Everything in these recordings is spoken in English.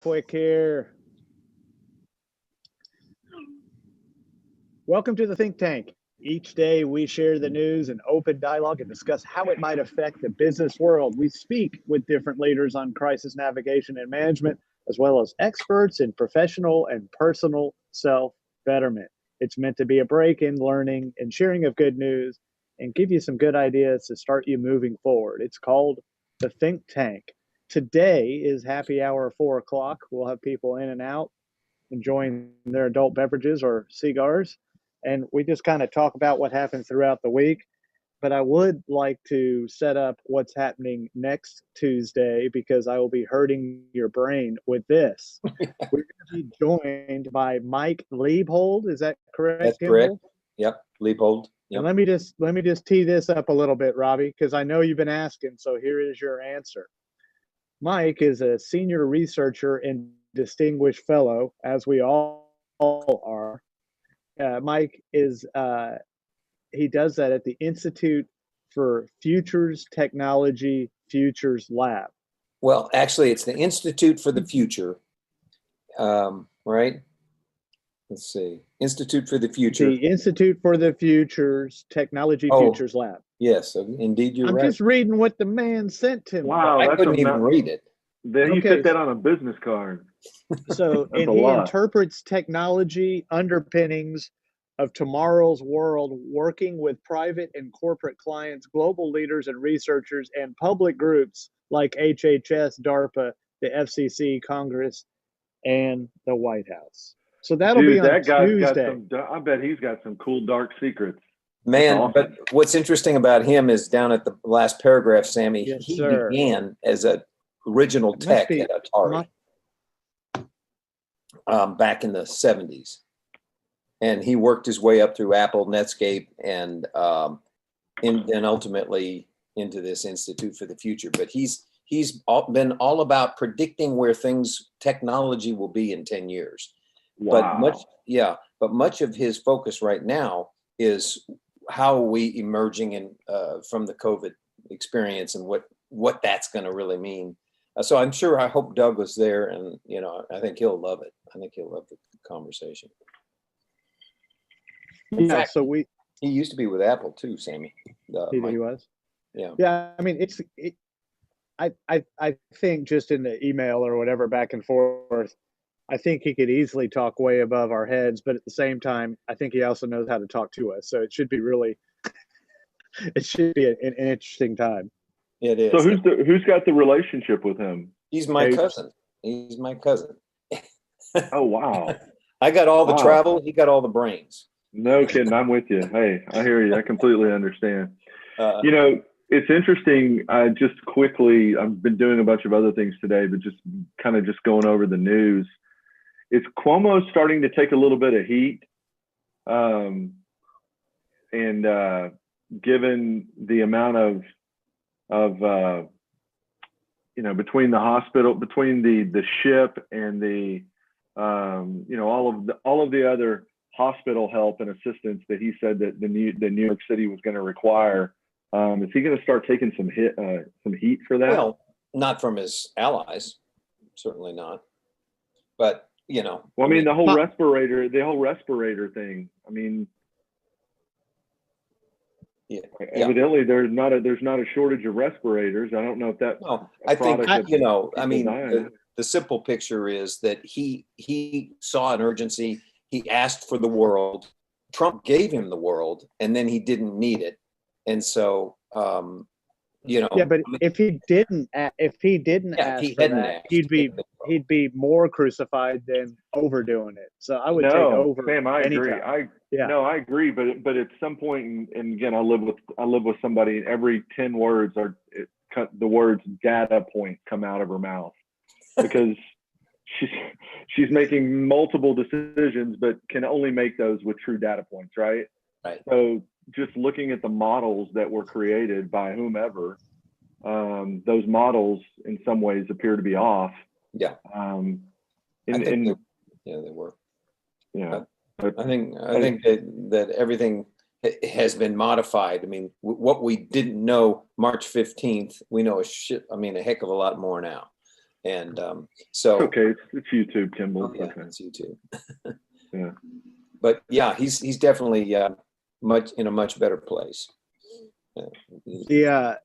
Quick here. Welcome to the Think Tank. Each day we share the news and open dialogue and discuss how it might affect the business world. We speak with different leaders on crisis navigation and management, as well as experts in professional and personal self-betterment. It's meant to be a break in learning and sharing of good news and give you some good ideas to start you moving forward. It's called the Think Tank. Today is happy hour 4 o'clock. We'll have people in and out enjoying their adult beverages or cigars. And we just kind of talk about what happened throughout the week. But I would like to set up what's happening next Tuesday because I will be hurting your brain with this. We're going to be joined by Mike Liebhold. Is that correct? That's correct. Yep, Liebhold. Yep. And let me just tee this up a little bit, Robbie, because I know you've been asking. So here is your answer. Mike is a senior researcher and distinguished fellow, as we all are. Mike is he does that at the Institute for Futures Technology Futures Lab. Well, actually, it's the Institute for the Future, right? Let's see, Institute for the Future. The Institute for the Futures Technology Futures Lab. Yes, indeed, you're right. I'm just reading what the man sent to me. Wow, I couldn't even read it. Then you put that on a business card. So, and he interprets technology underpinnings of tomorrow's world, working with private and corporate clients, global leaders and researchers, and public groups like HHS, DARPA, the FCC, Congress, and the White House. So that'll be on that guy's Tuesday. I bet he's got some cool dark secrets. Man, awesome. But what's interesting about him is down at the last paragraph, Sammy, Yes, he sir. began as an original tech at Atari back in the 70s. And he worked his way up through Apple, Netscape, and ultimately into this Institute for the Future. But he's been all about predicting where technology will be in 10 years. Wow. But much of his focus right now is how are we emerging from the COVID experience and what that's going to really mean. So I hope Doug was there, and I think he'll love it. I think he'll love the conversation. In fact, he used to be with Apple too, Sammy. He was. Yeah. Yeah. I mean, I think just in the email or whatever back and forth, I think he could easily talk way above our heads, but at the same time, I think he also knows how to talk to us. So it should be an interesting time. It is. So who's got the relationship with him? He's my cousin. He's my cousin. Oh, wow. I got all the travel. He got all the brains. No kidding. I'm with you. Hey, I hear you. I completely understand. It's interesting. Just quickly, I've been doing a bunch of other things today, but just going over the news. Is Cuomo starting to take a little bit of heat? And given the amount of between the hospital, between the ship and the all of the other hospital help and assistance that he said that the New York City was going to require, is he going to start taking some heat for that? Well, not from his allies, certainly not. But well, I mean, the whole respirator thing. I mean, evidently there's not a shortage of respirators. I don't know if that. No, I think the simple picture is that he saw an urgency. He asked for the world. Trump gave him the world, and then he didn't need it, and so Yeah, but if he didn't ask for that, he'd be more crucified than overdoing it. So I would take over. Sam, I agree. I agree. But at some point, and again, I live with somebody, and every 10 words the words data point come out of her mouth because she's making multiple decisions, but can only make those with true data points, right? Right. So just looking at the models that were created by whomever, those models in some ways appear to be off. Yeah. They were. Yeah. I think that everything has been modified. I mean, what we didn't know March 15th, we know a heck of a lot more now. And so okay, it's YouTube, Kimball. oh, yeah, okay. it's YouTube. Yeah. But yeah, he's definitely much in a much better place. Yeah,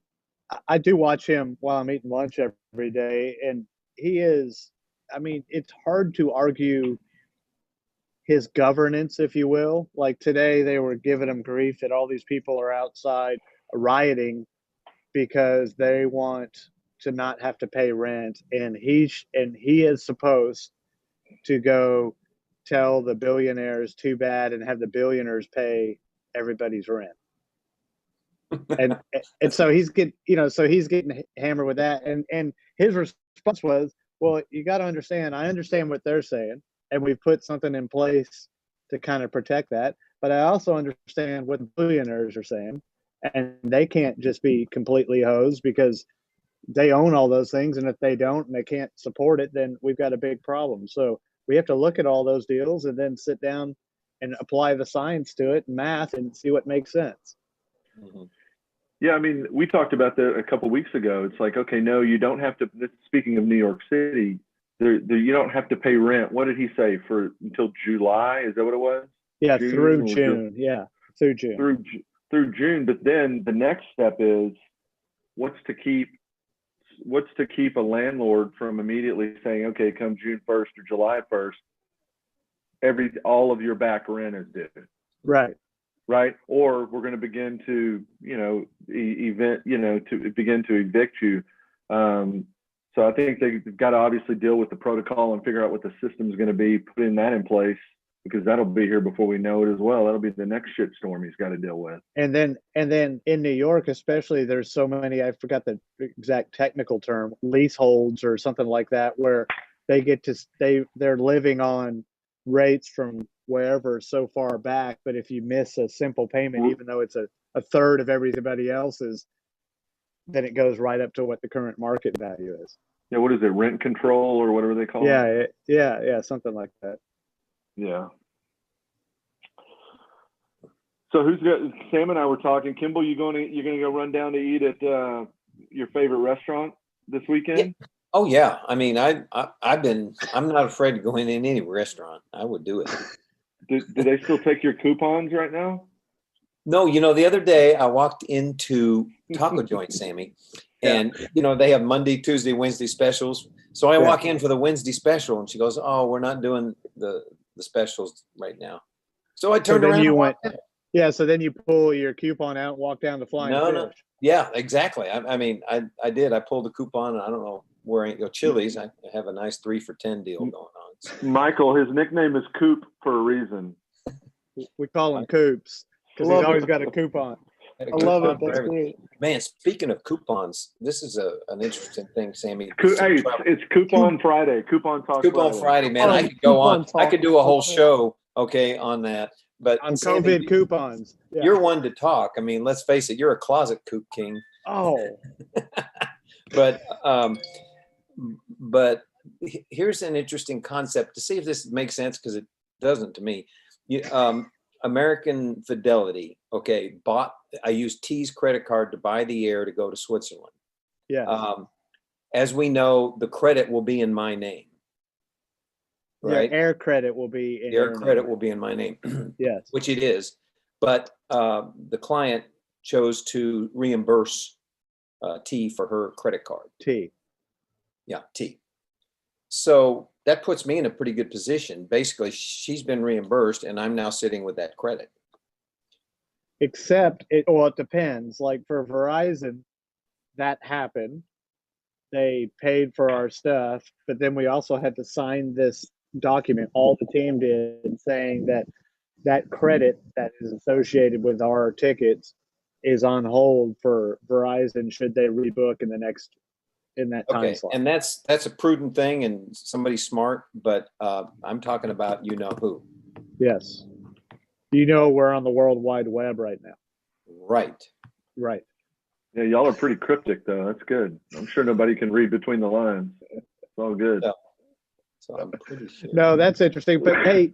I do watch him while I'm eating lunch every day, and he is. I mean, it's hard to argue his governance, if you will. Like today, they were giving him grief that all these people are outside rioting because they want to not have to pay rent, and he is supposed to go tell the billionaires too bad and have the billionaires pay everybody's rent. and so he's getting hammered with that, and his response was, well, you got to understand, I understand what they're saying, and we've put something in place to kind of protect that, but I also understand what the billionaires are saying, and they can't just be completely hosed because they own all those things, and if they don't and they can't support it, then we've got a big problem. So we have to look at all those deals and then sit down and apply the science to it and math and see what makes sense. Mm-hmm. Yeah, I mean, we talked about that a couple of weeks ago. It's like, okay, no, you don't have to. Speaking of New York City, you don't have to pay rent. What did he say for until July? Is that what it was? Yeah, through June. Yeah, through June. Through June. But then the next step is what's to keep a landlord from immediately saying, okay, come June 1st or July 1st, all of your back rent is due. Right. Or we're going to begin to, begin to evict you. So I think they've got to obviously deal with the protocol and figure out what the system is going to be, putting that in place, because that'll be here before we know it as well. That'll be the next shitstorm he's got to deal with. And then in New York, especially, there's so many, I forgot the exact technical term, leaseholds or something like that, where they're living on rates from wherever so far back, but if you miss a simple payment, even though it's a third of everybody else's, then it goes right up to what the current market value is. Yeah, what is it, rent control or whatever they call it? Yeah, something like that. Yeah. So Sam and I were talking. Kimball, you're gonna go run down to eat at your favorite restaurant this weekend? Yeah. Oh yeah. I mean, I'm not afraid to go in any restaurant. I would do it. Do they still take your coupons right now? No, the other day I walked into Taco Joint, Sammy, and they have Monday, Tuesday, Wednesday specials. So I walk in for the Wednesday special, and she goes, "Oh, we're not doing the specials right now." So I turned around. You went. Yeah, so then you pull your coupon out and walk down to Flying Fish. No. Yeah, exactly. I mean, I did. I pulled the coupon, and I don't know where I go. Chili's, I have a nice 3 for $10 deal going on. So. Michael, his nickname is Coop for a reason. We call him Coops because he's always got a coupon. I love it. That's great. Man, speaking of coupons, this is an interesting thing, Sammy. It's Coupon Friday. Coupon Talk Friday, man. I could go on. I could do a whole show, on that. But on Sammy, COVID coupons. Yeah. You're one to talk. I mean, let's face it, you're a closet coop king. Oh. But here's an interesting concept to see if this makes sense, because it doesn't to me. American Fidelity, I used T's credit card to buy the air to go to Switzerland. Yeah. As we know, the credit will be in my name. Right. Yeah, air credit will be in your credit will be in my name. Yes. Which it is. But the client chose to reimburse T for her credit card. T. Yeah, T. So that puts me in a pretty good position. Basically, she's been reimbursed and I'm now sitting with that credit. Except it depends. Like for Verizon, that happened. They paid for our stuff, but then we also had to sign this document, all the team did, saying that credit that is associated with our tickets is on hold for Verizon should they rebook in that time slot. And that's a prudent thing and somebody smart, but I'm talking about who. Yes. We're on the World Wide Web right now. Right. Yeah, y'all are pretty cryptic though. That's good. I'm sure nobody can read between the lines. It's all good. Yeah. So I'm pretty sure. No, that's interesting. But hey,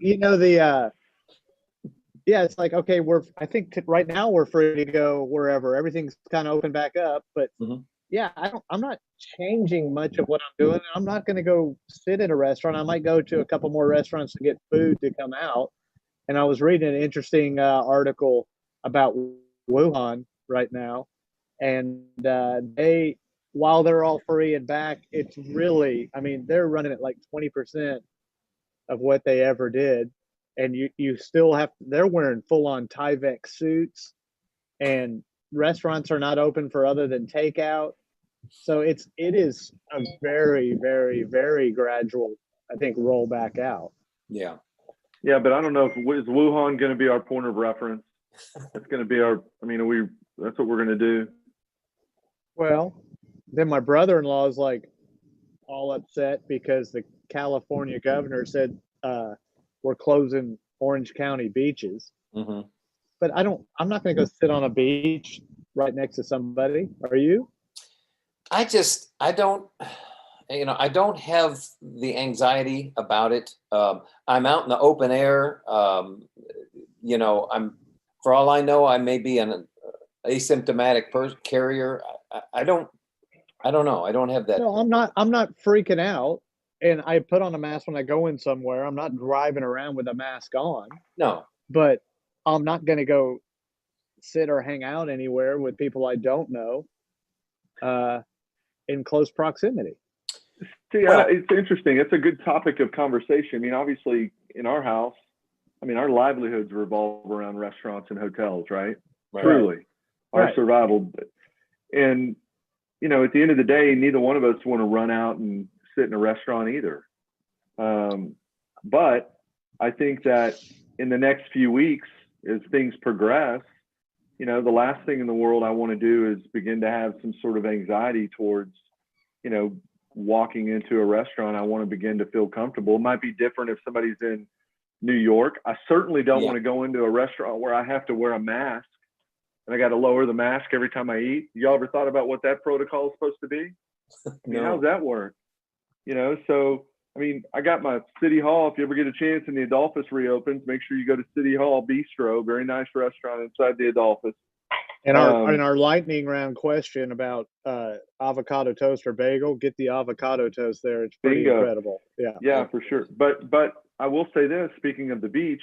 it's like, okay, I think right now we're free to go wherever. Everything's kind of open back up, but yeah, I'm not changing much of what I'm doing. I'm not going to go sit in a restaurant. I might go to a couple more restaurants to get food to come out. And I was reading an interesting article about Wuhan right now, and they, while they're all free and back, it's really, I mean, they're running at like 20% of what they ever did, and you still have, they're wearing full on Tyvek suits, and restaurants are not open for other than takeout. So it is a very, very, very gradual, I think, roll back out. Yeah. Yeah, but I don't know if is Wuhan going to be our point of reference. It's going to be our. I mean, that's what we're going to do. Well, then my brother-in-law is like all upset because the California governor said we're closing Orange County beaches. Mm-hmm. But I'm not going to go sit on a beach right next to somebody. Are you? I don't, I don't have the anxiety about it. I'm out in the open air. For all I know, I may be an asymptomatic carrier. I don't know. I don't have that. No, I'm not freaking out. And I put on a mask when I go in somewhere. I'm not driving around with a mask on. No. But I'm not going to go sit or hang out anywhere with people I don't know in close proximity. See, it's interesting. It's a good topic of conversation. I mean, obviously, in our house, I mean, our livelihoods revolve around restaurants and hotels, right? Truly, our survival. And, at the end of the day, neither one of us want to run out and sit in a restaurant either. But I think that in the next few weeks, as things progress, the last thing in the world I want to do is begin to have some sort of anxiety towards, walking into a restaurant. I want to begin to feel comfortable. It might be different if somebody's in New York. I certainly don't want to go into a restaurant where I have to wear a mask and I got to lower the mask every time I eat. Y'all ever thought about what that protocol is supposed to be? I mean, how's that work? So, I mean, I got my City Hall. If you ever get a chance and the Adolphus reopens, make sure you go to City Hall Bistro, very nice restaurant inside the Adolphus. And our lightning round question about avocado toast or bagel, get the avocado toast there. It's pretty incredible. Yeah, for sure. But I will say this, speaking of the beach,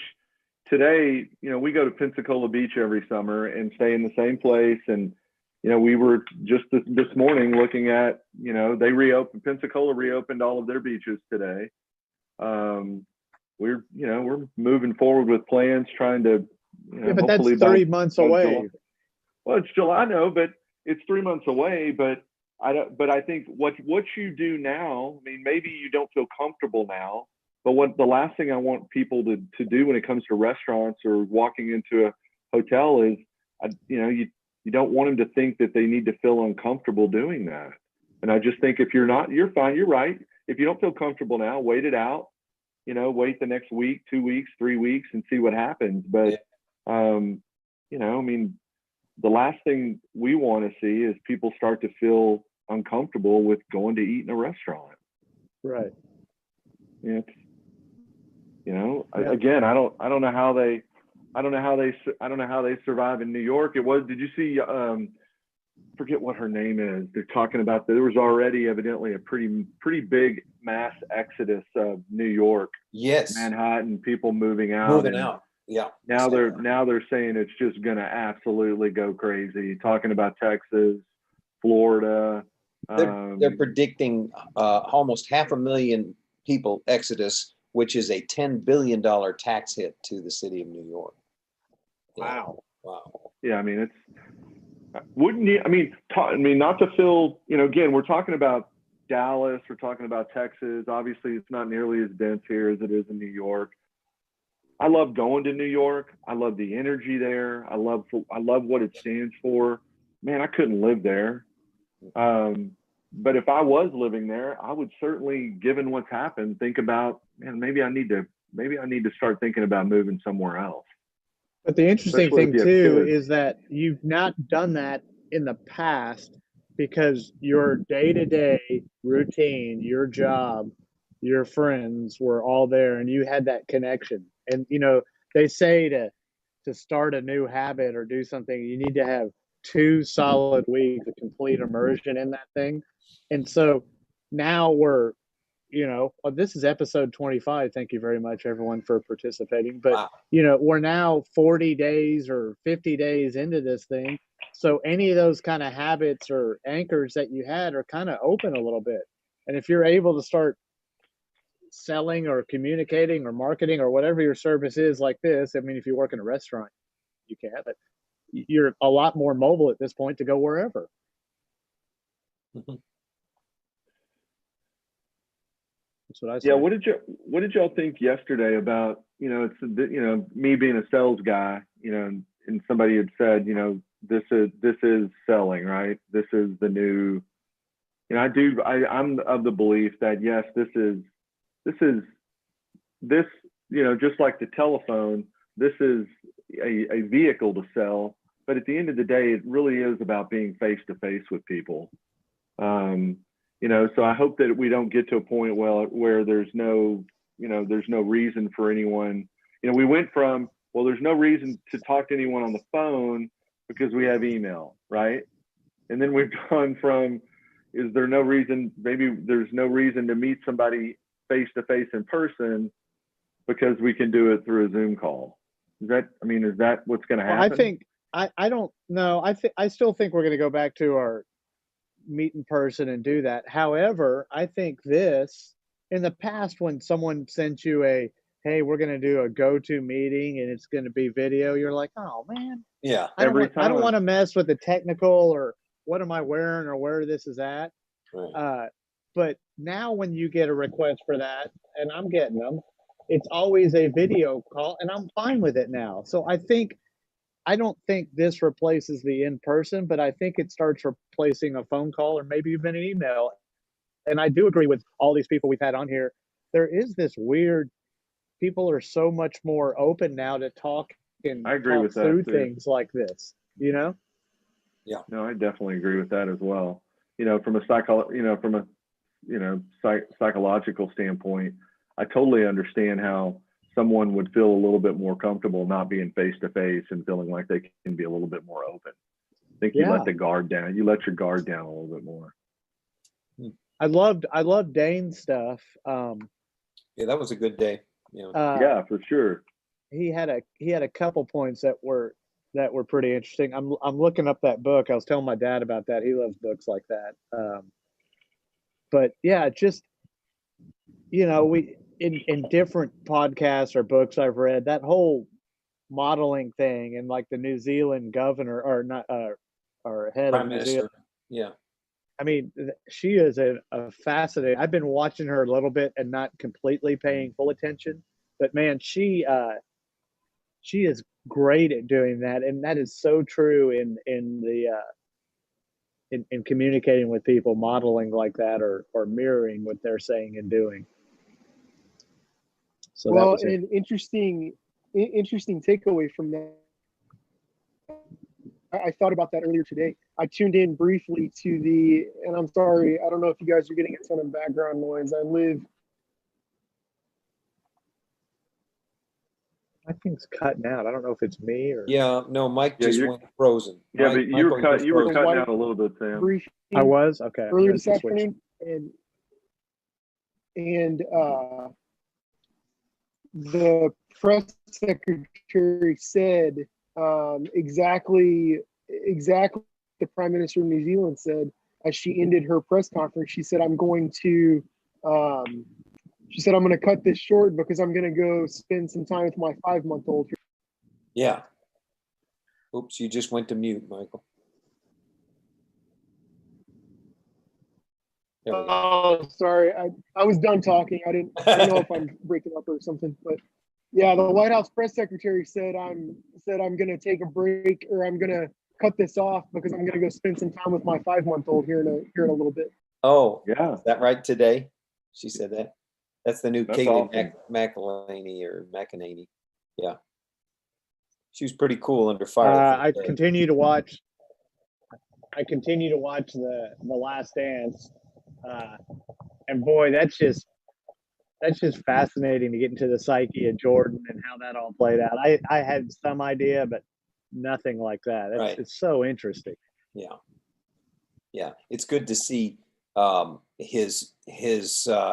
today, we go to Pensacola Beach every summer and stay in the same place. And, we were just this morning looking at, Pensacola reopened all of their beaches today. We're moving forward with plans, trying to, but that's 3 months away. Well, it's July, I know, but it's 3 months away. But I think what you do now, I mean, maybe you don't feel comfortable now, but what the last thing I want people to do when it comes to restaurants or walking into a hotel is, you don't want them to think that they need to feel uncomfortable doing that. And I just think if you're not, you're fine. You're right. If you don't feel comfortable now, wait it out. Wait the next week, 2 weeks, 3 weeks, and see what happens. But I mean, the last thing we want to see is people start to feel uncomfortable with going to eat in a restaurant. Right. Yeah. Again, I don't know how they survive in New York. Did you see, forget what her name is. They're talking about there was already evidently a pretty big mass exodus of New York. Yes. Manhattan, people moving out. Yeah. Now they're saying it's just going to absolutely go crazy. Talking about Texas, Florida. They're predicting almost 500,000 people exodus, which is a $10 billion tax hit to the city of New York. Wow. Yeah, I mean, not to feel, again, we're talking about Dallas, we're talking about Texas. Obviously, it's not nearly as dense here as it is in New York. I love going to New York. I love the energy there. I love what it stands for. Man, I couldn't live there. But if I was living there, I would certainly, given what's happened, think about, man, maybe I need to start thinking about moving somewhere else. But the interesting thing too is that you've not done that in the past because your day-to-day routine, your job, your friends were all there and you had that connection. And they say to start a new habit or do something, you need to have 2 solid weeks of complete immersion in that thing. And so now we're, this is episode 25. Thank you very much, everyone, for participating. But, Wow. We're now 40 days or 50 days into this thing. So any of those kind of habits or anchors that you had are kind of open a little bit. And if you're able to start selling or communicating or marketing or whatever your service is like this, I mean, if you work in a restaurant, you can, but you're a lot more mobile at this point to go wherever. Mm-hmm. That's what I say. Yeah. What did y'all think yesterday about, it's, me being a sales guy, and somebody had said, this is selling, right? This is the new, I'm of the belief that, yes, this is, just like the telephone, this is a vehicle to sell, but at the end of the day, it really is about being face to face with people. So I hope that we don't get to a point where there's no reason for anyone. We went from, well, there's no reason to talk to anyone on the phone because we have email, right? And then we've gone from, is there no reason, maybe there's no reason to meet somebody face to face in person because we can do it through a Zoom call. Is that what's going to happen? I think, I don't know. I still think we're going to go back to our meet in person and do that. However, I think this, in the past, when someone sent you hey, we're going to do a go-to meeting and it's going to be video, you're like, oh man, yeah, I don't want to mess with the technical or what am I wearing or where this is at. right. But now when you get a request for that, and I'm getting them, it's always a video call, and I'm fine with it now. So I don't think this replaces the in-person, but I think it starts replacing a phone call or maybe even an email. And I do agree with all these people we've had on here. There is this weird, people are so much more open now to talk and I agree with that through too. things like this, Yeah. No, I definitely agree with that as well. From a psychological standpoint, I totally understand how someone would feel a little bit more comfortable not being face to face and feeling like they can be a little bit more open. I think you let the guard down. You let your guard down a little bit more. I loved Dane's stuff. Yeah, that was a good day. Yeah, for sure. He had a couple points that were pretty interesting. I'm looking up that book. I was telling my dad about that. He loves books like that. But yeah, just we in different podcasts or books I've read, that whole modeling thing, and like the New Zealand governor or not or head Prime of New Minister. Zealand. Yeah. I mean, she is a fascinating. I've been watching her a little bit and not completely paying full attention, but man, she is great at doing that, and that is so true in communicating with people, modeling like that or mirroring what they're saying and doing. So well, an interesting takeaway from that. I thought about that earlier today. I tuned in briefly to and I'm sorry, I don't know if you guys are getting a ton of background noise. I think it's cutting out. I don't know if it's me or. Yeah, no, Mike just went frozen. Yeah, Mike, but you were cutting out a little bit, Sam. I was? Okay. Earlier this afternoon, and the press secretary said exactly the Prime Minister of New Zealand said as she ended her press conference. She said, I'm going to cut this short because I'm going to go spend some time with my 5-month-old. Yeah. Oops, you just went to mute, Michael. Oh, sorry. I was done talking. I don't know if I'm breaking up or something, but yeah, the White House press secretary said I'm going to take a break, or I'm going to cut this off because I'm going to go spend some time with my 5-month-old here in a little bit. Oh, yeah. Is that right today? She said that. That's the new Kaylee awesome. McElhaney or McEnany. Yeah. She was pretty cool under fire. I continue to watch the Last Dance, and boy, that's just fascinating to get into the psyche of Jordan and how that all played out. I had some idea, but nothing like that. Right. It's so interesting. Yeah. Yeah. It's good to see his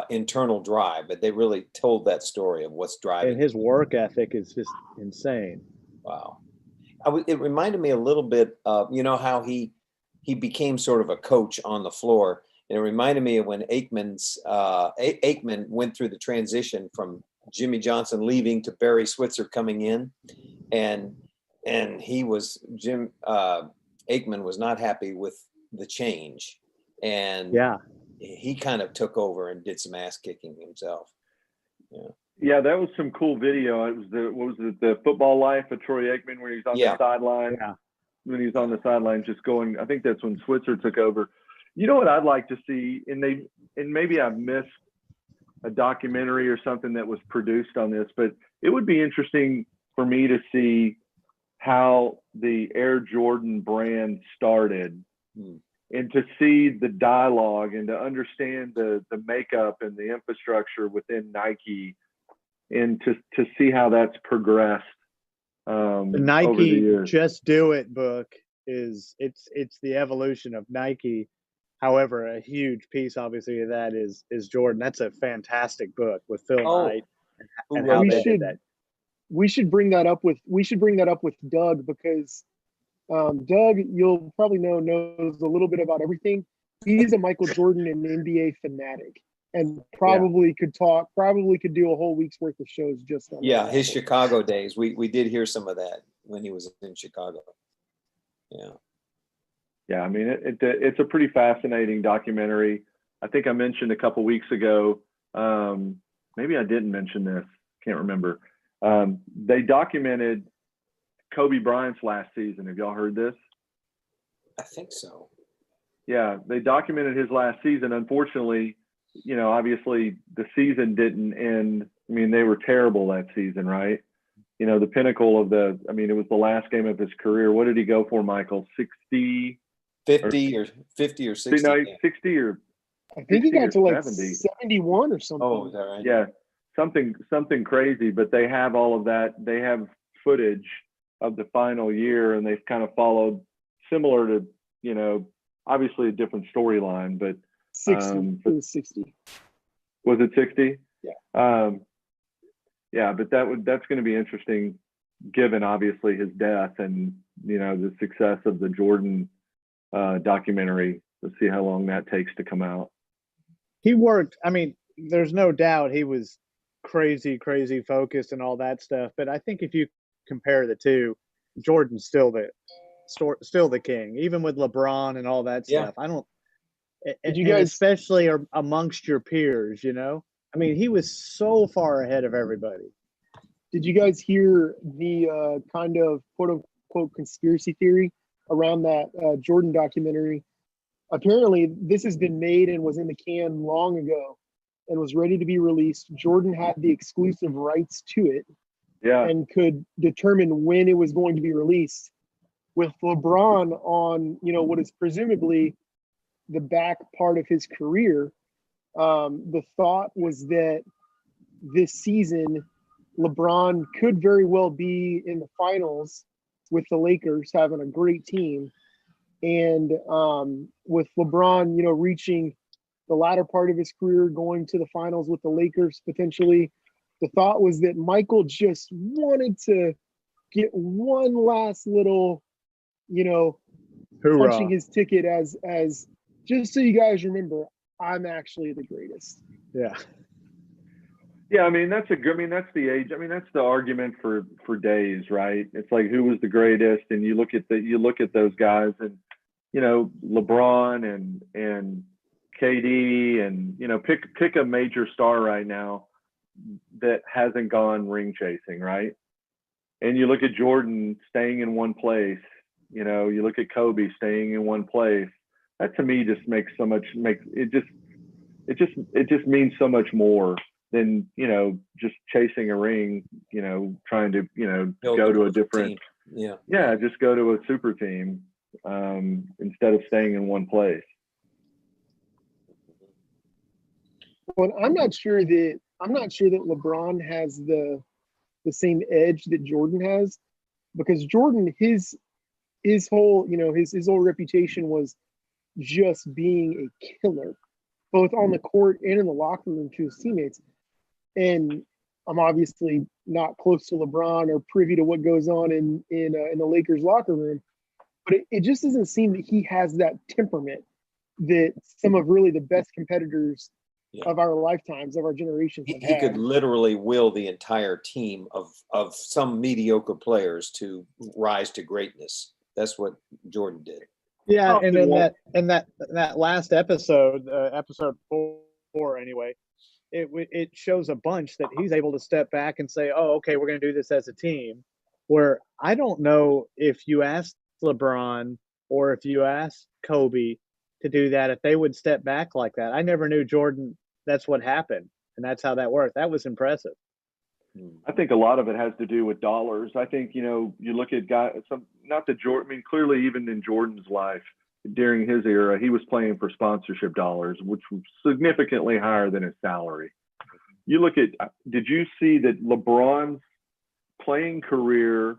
internal drive, but they really told that story of what's driving. And his work ethic is just insane. Wow. It reminded me a little bit of, how he became sort of a coach on the floor. And it reminded me of when Aikman went through the transition from Jimmy Johnson leaving to Barry Switzer coming in, and Aikman was not happy with the change, and he kind of took over and did some ass kicking himself. Yeah, that was some cool video. It was the Football Life of Troy Aikman, where he's on the sideline. Yeah. When he's on the sideline, just going. I think that's when Switzer took over. You know what I'd like to see, and maybe I've missed a documentary or something that was produced on this, but it would be interesting for me to see how the Air Jordan brand started, and to see the dialogue and to understand the makeup and the infrastructure within Nike, and to see how that's progressed. The Nike Just Do It book it's the evolution of Nike. However, a huge piece, obviously, of that is Jordan. That's a fantastic book with Phil Knight and how they did that. We should bring that up with Doug, because Doug, you'll probably knows a little bit about everything. He's a Michael Jordan and NBA fanatic, and probably could do a whole week's worth of shows just on that. His Chicago days. We did hear some of that when he was in Chicago. Yeah, I mean, it's a pretty fascinating documentary. I think I mentioned a couple weeks ago, maybe I didn't mention this, can't remember. They documented Kobe Bryant's last season. Have y'all heard this? I think so. Yeah, they documented his last season. Unfortunately, obviously the season didn't end. I mean, they were terrible that season, right? The pinnacle of it was the last game of his career. What did he go for, Michael? 60? 50 or 60. No, 60 or I think he got to like 70. 71 or something. Oh, is that right? Yeah, something crazy. But they have all of that. They have footage of the final year, and they've kind of followed similar to, obviously a different storyline, but 60. It was 60. Was it 60? Yeah. But that's going to be interesting, given obviously his death and the success of the Jordan documentary. Let's see how long that takes to come out. He worked. I mean, there's no doubt he was crazy focused and all that stuff. But I think if you compare the two, Jordan's still the king, even with LeBron and all that stuff. I don't. Did you guys, especially amongst your peers, I mean, he was so far ahead of everybody. Did you guys hear the kind of quote unquote conspiracy theory around that Jordan documentary? Apparently, this has been made and was in the can long ago and was ready to be released. Jordan had the exclusive rights to it, and could determine when it was going to be released. With LeBron on, what is presumably the back part of his career, the thought was that this season, LeBron could very well be in the finals with the Lakers having a great team. And with LeBron, reaching the latter part of his career, going to the finals with the Lakers potentially, the thought was that Michael just wanted to get one last little, Hoorah. punching his ticket as just so you guys remember, I'm actually the greatest. Yeah. Yeah, I mean that's the age. I mean that's the argument for days, right? It's like who was the greatest, and you look at those guys, and LeBron and KD, and pick a major star right now that hasn't gone ring chasing, right? And you look at Jordan staying in one place. You look at Kobe staying in one place. That to me just makes it just means so much more than just chasing a ring, trying to go to a different team. Just go to a super team instead of staying in one place. Well, I'm not sure that LeBron has the same edge that Jordan has, because Jordan, his whole, his whole reputation was just being a killer, both on the court and in the locker room to his teammates. And I'm obviously not close to LeBron or privy to what goes on in the Lakers locker room, but it just doesn't seem that he has that temperament that some of really the best competitors of our lifetimes, of our generations, have he could literally will the entire team of some mediocre players to rise to greatness. That's what Jordan did. Yeah, and in that last episode, episode 4 anyway, it shows a bunch that he's able to step back and say, "Oh, okay, we're going to do this as a team." Where I don't know if you asked LeBron or if you asked Kobe to do that, if they would step back like that. I never knew Jordan. That's what happened, and that's how that worked. That was impressive. I think a lot of it has to do with dollars. I think, you look at guys, not that Jordan, I mean, clearly even in Jordan's life, during his era, he was playing for sponsorship dollars, which was significantly higher than his salary. You look at, did you see that LeBron's playing career,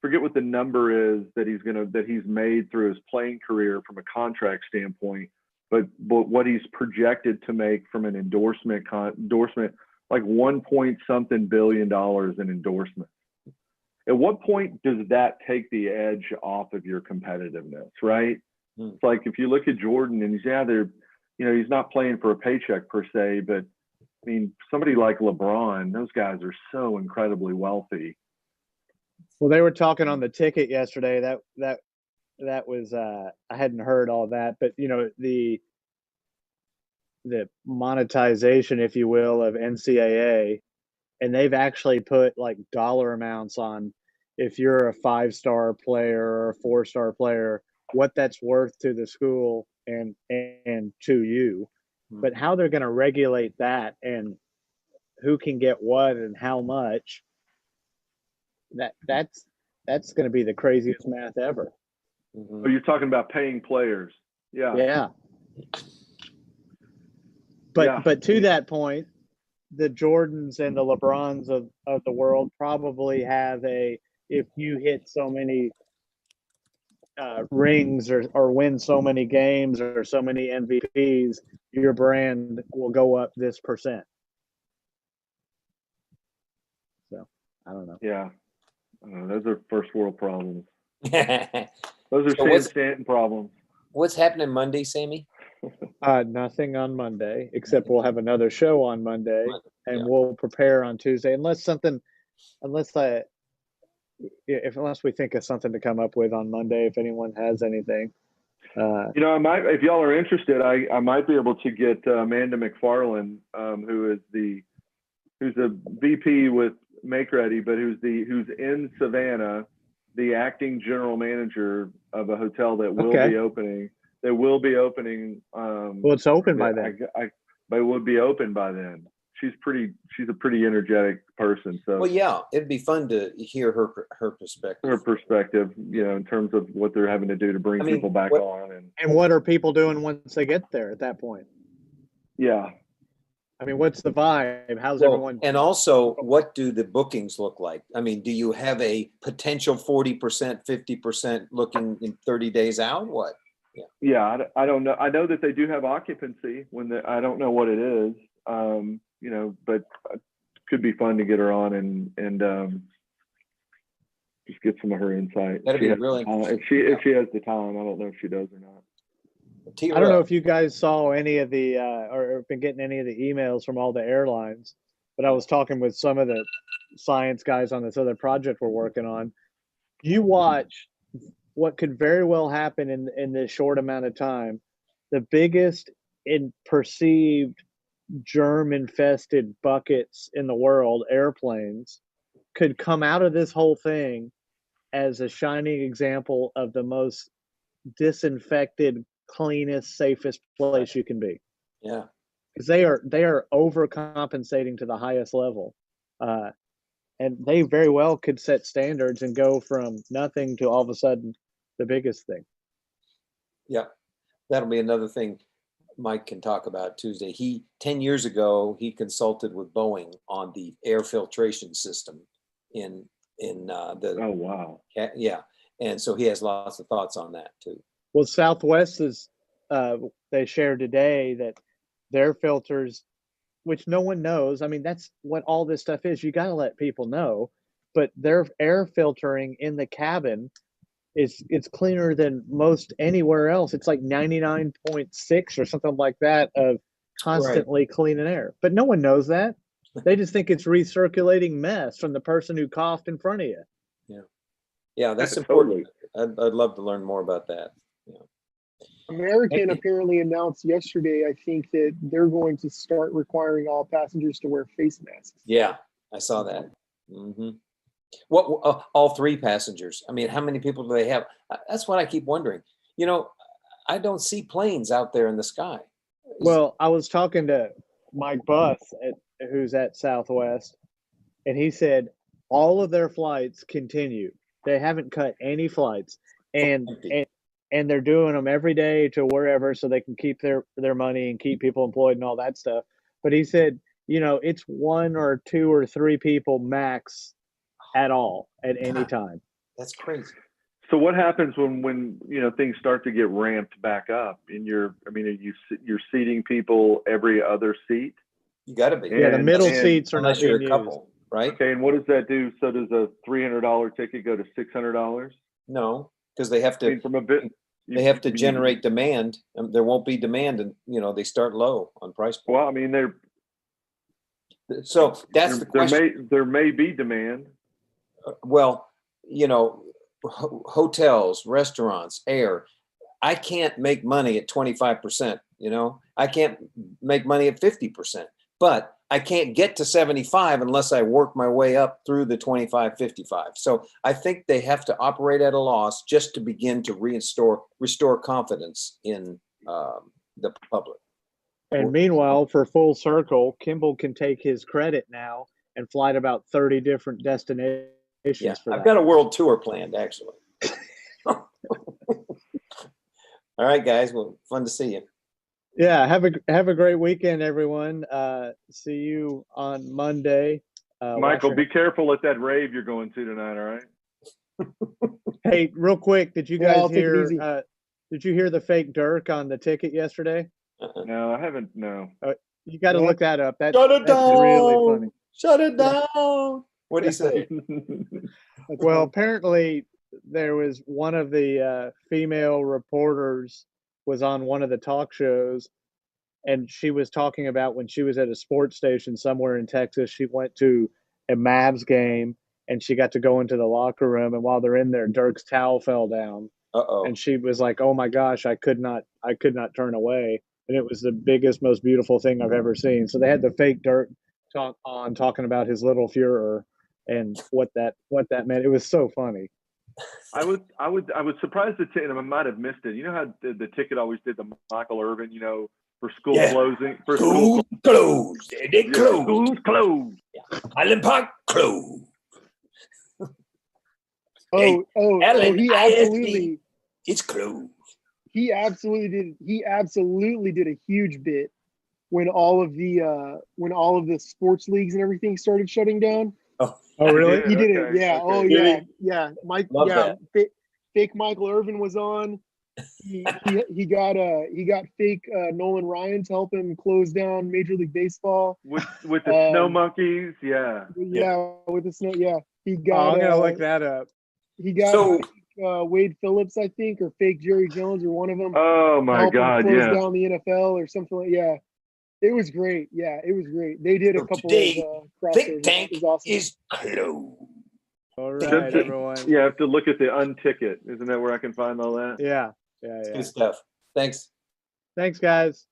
forget what the number is that he's made through his playing career from a contract standpoint, but what he's projected to make from an endorsement, like 1 billion dollars in endorsements. At what point does that take the edge off of your competitiveness, right? It's like if you look at Jordan and he's not playing for a paycheck per se, but I mean, somebody like LeBron, those guys are so incredibly wealthy. Well, they were talking on the ticket yesterday. That was I hadn't heard all that, but the monetization, if you will, of NCAA, and they've actually put like dollar amounts on if you're a 5-star player or a 4-star player, what that's worth to the school and to you. But how they're going to regulate that and who can get what and how much, that's going to be the craziest math ever. Oh, you're talking about paying players. Yeah. But to that point, the Jordans and the LeBrons of the world probably have if you hit so many rings or win so many games or so many MVPs, your brand will go up this percent. So I don't know. Yeah, those are first world problems. Those are Sam Stanton problems. What's happening Monday, Sammy? Nothing on Monday, except we'll have another show on Monday, and we'll prepare on Tuesday, unless we think of something to come up with on Monday. If anyone has anything, I might, if y'all are interested, I might be able to get Amanda McFarland, who's a VP with Make Ready, but who's in Savannah, the acting general manager of a hotel that will be opening. That will be opening. Well, it's open by then. But it would be open by then. She's a pretty energetic person. So well, yeah, it'd be fun to hear her perspective. Her perspective, in terms of what they're having to do to bring people back on, and what are people doing once they get there at that point? Yeah. I mean, what's the vibe? How's everyone? And also, what do the bookings look like? I mean, do you have a potential 40%, 50% looking in 30 days out? What? Yeah, I don't know. I know that they do have occupancy I don't know what it is, but it could be fun to get her on and just get some of her insight. That'd be really if she has the time. I don't know if she does or not. I don't know if you guys saw any of the or been getting any of the emails from all the airlines, but I was talking with some of the science guys on this other project we're working on. You watch what could very well happen in this short amount of time. The biggest perceived germ-infested buckets in the world, airplanes, could come out of this whole thing as a shining example of the most disinfected, cleanest, safest place you can be. Yeah, because they are overcompensating to the highest level, and they very well could set standards and go from nothing to all of a sudden the biggest thing. Yeah, that'll be another thing Mike can talk about Tuesday. 10 years ago, he consulted with Boeing on the air filtration system in Oh, wow. Yeah. And so he has lots of thoughts on that too. Well, Southwest is, they shared today that their filters, which no one knows. I mean, that's what all this stuff is. You got to let people know, but their air filtering in the cabin it's cleaner than most anywhere else. It's like 99.6 or something like that of constantly clean air. But no one knows that. They just think it's recirculating mess from the person who coughed in front of you. Yeah, that's important. I'd love to learn more about that. Yeah. American apparently announced yesterday, I think, that they're going to start requiring all passengers to wear face masks. Yeah, I saw that. Mm-hmm. What all three passengers? I mean, how many people do they have? That's what I keep wondering. You know, I don't see planes out there in the sky. Well, I was talking to Mike Buss, who's at Southwest, and he said all of their flights continue. They haven't cut any flights, and they're doing them every day to wherever so they can keep their money and keep people employed and all that stuff. But he said, you know, it's 1 or 2 or 3 people max at all at any time. That's crazy. So what happens when you know things start to get ramped back up? You're seating people every other seat? You got to be. Yeah, the middle seats are not being used. Couple, right? Okay, and what does that do? So does a $300 ticket go to $600? No, because they have to. I mean, they have to generate demand. There won't be demand, and they start low on price point. Well, I mean, so that's the question. There may be demand. Well, hotels, restaurants, air. I can't make money at 25%. I can't make money at 50%. But I can't get to 75 unless I work my way up through the 25, 55. So I think they have to operate at a loss just to begin to restore confidence in the public. And meanwhile, for full circle, Kimball can take his credit now and fly to about 30 different destinations. Yeah, I've got a world tour planned, actually. All right, guys. Well, fun to see you. Yeah, have a great weekend, everyone. See you on Monday. Michael, be careful at that rave you're going to tonight, all right? Hey, real quick, did you guys hear did you hear the fake Dirk on the ticket yesterday? No, I haven't. No. You got to look that up. That's down. Really funny. Shut it down. What did he say? Well, apparently there was one of the female reporters was on one of the talk shows, and she was talking about when she was at a sports station somewhere in Texas. She went to a Mavs game, and she got to go into the locker room, and while they're in there, Dirk's towel fell down. And she was like, "Oh my gosh, I could not turn away." And it was the biggest, most beautiful thing I've ever seen. So they had the fake Dirk talking about his little Führer and what that meant. It was so funny. I was surprised and I might have missed it. You know how the ticket always did the Michael Irvin, for school closing. For school closed. They closed. School's closed. Yeah. Island Park closed. He absolutely. It's closed. He absolutely did a huge bit when all of the sports leagues and everything started shutting down. Oh, really? He did it. Yeah. Okay. Oh, yeah. Yeah. Mike. Love yeah. Fake Michael Irvin was on. He got fake Nolan Ryan to help him close down Major League Baseball with the snow monkeys. Yeah. Yeah. With the snow. Yeah. He got. I'm gonna look that up. He got Wade Phillips, I think, or fake Jerry Jones, or one of them. Oh my God! Close down the NFL or something. Yeah. It was great. Yeah, it was great. They did a couple of crossovers. Think Tank awesome. is closed. All right, everyone. Yeah, I have to look at the unticket. Isn't that where I can find all that? Yeah. Good stuff. Thanks. Thanks, guys.